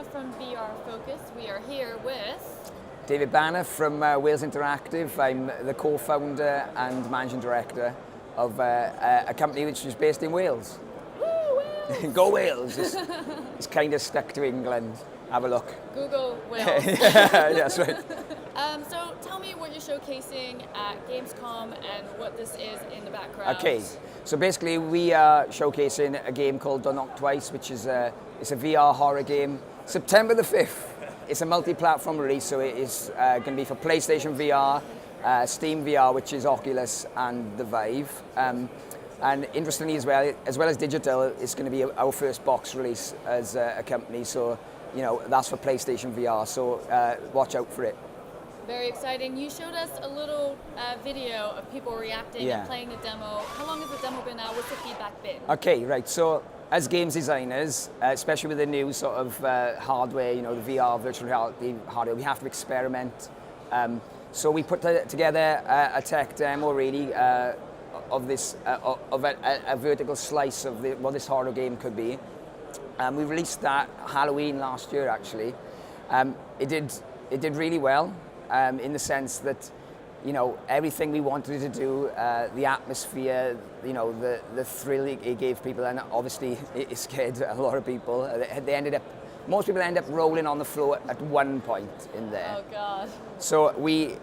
Banner from VRFocus. We are here with... David Banner from Wales Interactive. I'm the co-founder and managing director of a company which is based in Wales. Woo, Wales! Go Wales! It's kind of stuck to England. Have a look. Google Wales. Yeah, that's right. So tell me what you're showcasing at Gamescom and what this is in the background. Okay, so basically we are showcasing a game called Don't Knock Twice, which is it's a VR horror game. September the 5th. It's a multi-platform release, so it is going to be for PlayStation VR, Steam VR, which is Oculus, and the Vive. And interestingly as well as digital, it's going to be our first box release as a company. So, you know, that's for PlayStation VR. So watch out for it. Very exciting. You showed us a little video of people reacting and playing the demo. How long has the demo been out? What's the feedback been? Okay, right. So as games designers, especially with the new sort of hardware, you know, the VR virtual reality hardware, we have to experiment. So we put together a tech demo really of this of a vertical slice of what this horror game could be. We released that Halloween last year actually. It did really well in the sense that, you know, everything we wanted to do, the atmosphere, you know, the thrill it gave people, and obviously it scared a lot of people. Most people end up rolling on the floor at one point in there. Oh God. So we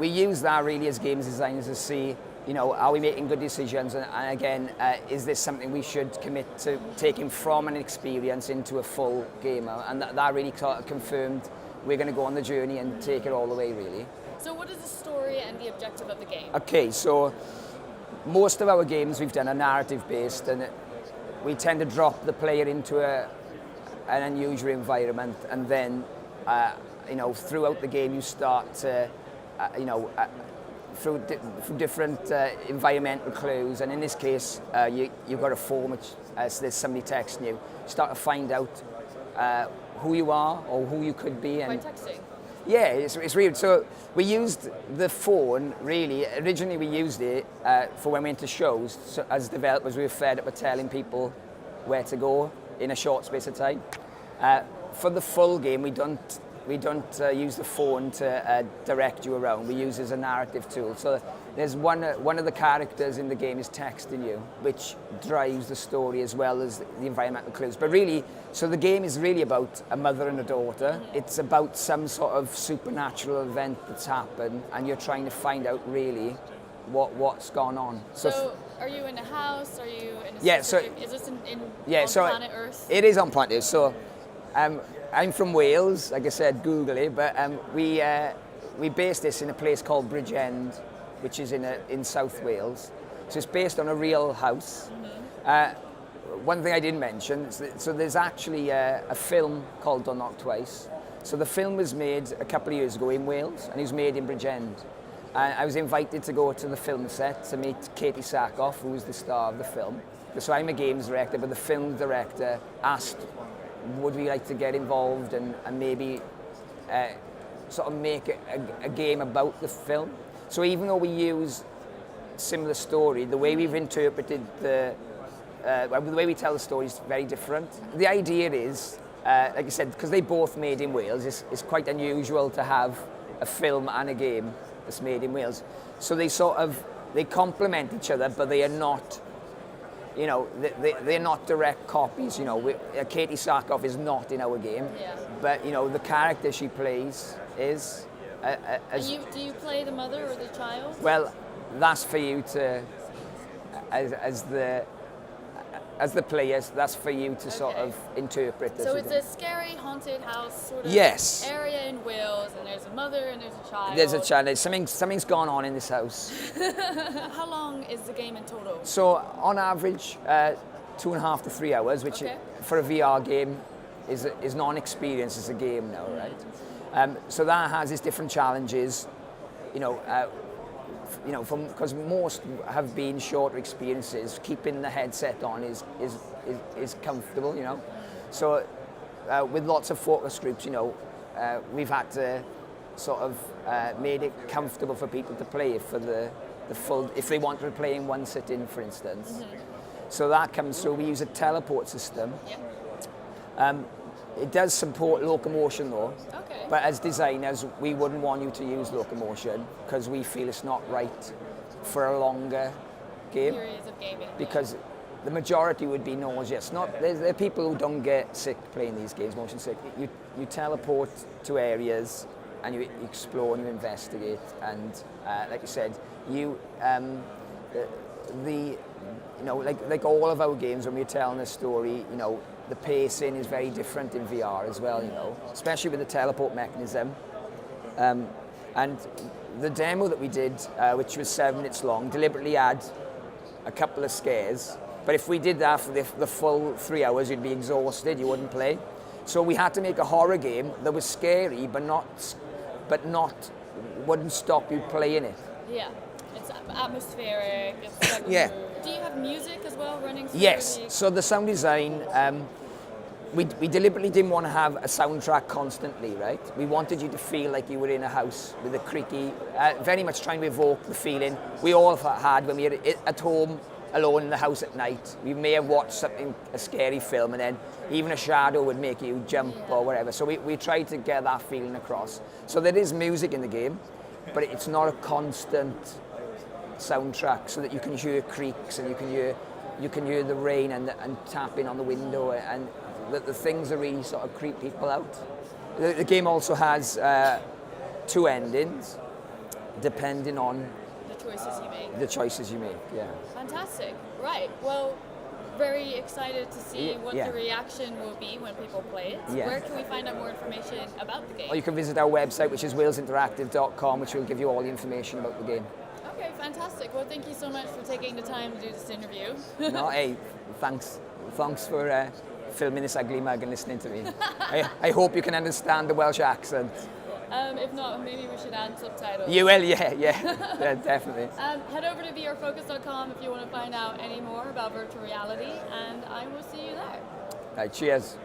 use that really as games designers to see, you know, are we making good decisions, and again, is this something we should commit to taking from an experience into a full game, and that really sort of confirmed we're going to go on the journey and take it all the way really. So what is the story and the objective of the game? Okay, so most of our games we've done are narrative based, and we tend to drop the player into an unusual environment, and then you know, throughout the game you start to you know, through different environmental clues, and in this case you've got a form which there's somebody texting you. You start to find out who you are or who you could be. By texting? Yeah, it's weird. So we used the phone, really. Originally we used it for when we went to shows. So as developers, we were fed up with telling people where to go in a short space of time. For the full game, we don't use the phone to direct you around. We use it as a narrative tool. So there's one of the characters in the game is texting you, which drives the story as well as the environmental clues. But really, so the game is really about a mother and a daughter. It's about some sort of supernatural event that's happened, and you're trying to find out really what's gone on. So are you in a house? Are you in a is this on planet Earth? It is on planet Earth. So I'm from Wales, like I said, Google it, but we based this in a place called Bridgend, which is in South Wales. So it's based on a real house. One thing I didn't mention, so there's actually a film called Don't Knock Twice. So the film was made a couple of years ago in Wales, and it was made in Bridgend. I was invited to go to the film set to meet Katie Sackhoff, who was the star of the film. So I'm a games director, but the film director asked, would we like to get involved and maybe sort of make a game about the film? So even though we use similar story, the way we've interpreted the way we tell the story is very different. The idea is, like I said, because they both made in Wales, it's quite unusual to have a film and a game that's made in Wales. So they complement each other, but they are not, you know, they're not direct copies. You know, Katie Sackhoff is not in our game, but you know, the character she plays is. Do you play the mother or the child? Well, that's for you to, as the players, that's for you to sort of interpret. So it's a scary haunted house sort of area in Wales, and there's a mother and there's a child. There's a child. Something's gone on in this house. How long is the game in total? So on average, 2.5 to 3 hours, which for a VR game is not an experience as a game now, right? So that has its different challenges, you know, because most have been shorter experiences. Keeping the headset on is comfortable, you know. So with lots of focus groups, you know, we've had to sort of made it comfortable for people to play for the full, if they want to play in one sitting, for instance. So that comes through. We use a teleport system. It does support locomotion though. Okay. But as designers, we wouldn't want you to use locomotion because we feel it's not right for a longer game. Periods of gaming. Because the majority would be nauseous. There are people who don't get sick playing these games, motion sick. You teleport to areas and you explore and you investigate. And like you said, like all of our games, when we're telling a story, the pacing is very different in VR as well, especially with the teleport mechanism. And the demo that we did, which was 7 minutes long, deliberately had a couple of scares. But if we did that for the full 3 hours, you'd be exhausted, you wouldn't play. So we had to make a horror game that was scary, but wouldn't stop you playing it. Yeah, it's atmospheric. It's like Yeah. Do you have music as well running through? Yes. So the sound design, we deliberately didn't want to have a soundtrack constantly, right? We wanted you to feel like you were in a house with a creaky, very much trying to evoke the feeling we all had when we were at home, alone in the house at night. We may have watched a scary film, and then even a shadow would make you jump or whatever. So we tried to get that feeling across. So there is music in the game, but it's not a constant soundtrack, so that you can hear creaks and you can hear the rain and tapping on the window, and the things that really sort of creep people out. The game also has 2 endings, depending on the choices you make. Yeah. Fantastic. Right. Well, very excited to see what Yeah. the reaction will be when people play it. Yeah. Where can we find out more information about the game? Or you can visit our website, which is walesinteractive.com, which will give you all the information about the game. Okay, fantastic. Well, thank you so much for taking the time to do this interview. No, hey, thanks for filming this ugly mug and listening to me. I hope you can understand the Welsh accent. If not, maybe we should add subtitles. You will, yeah, definitely. Head over to VRFocus.com if you want to find out any more about virtual reality, and I will see you there. Right, cheers.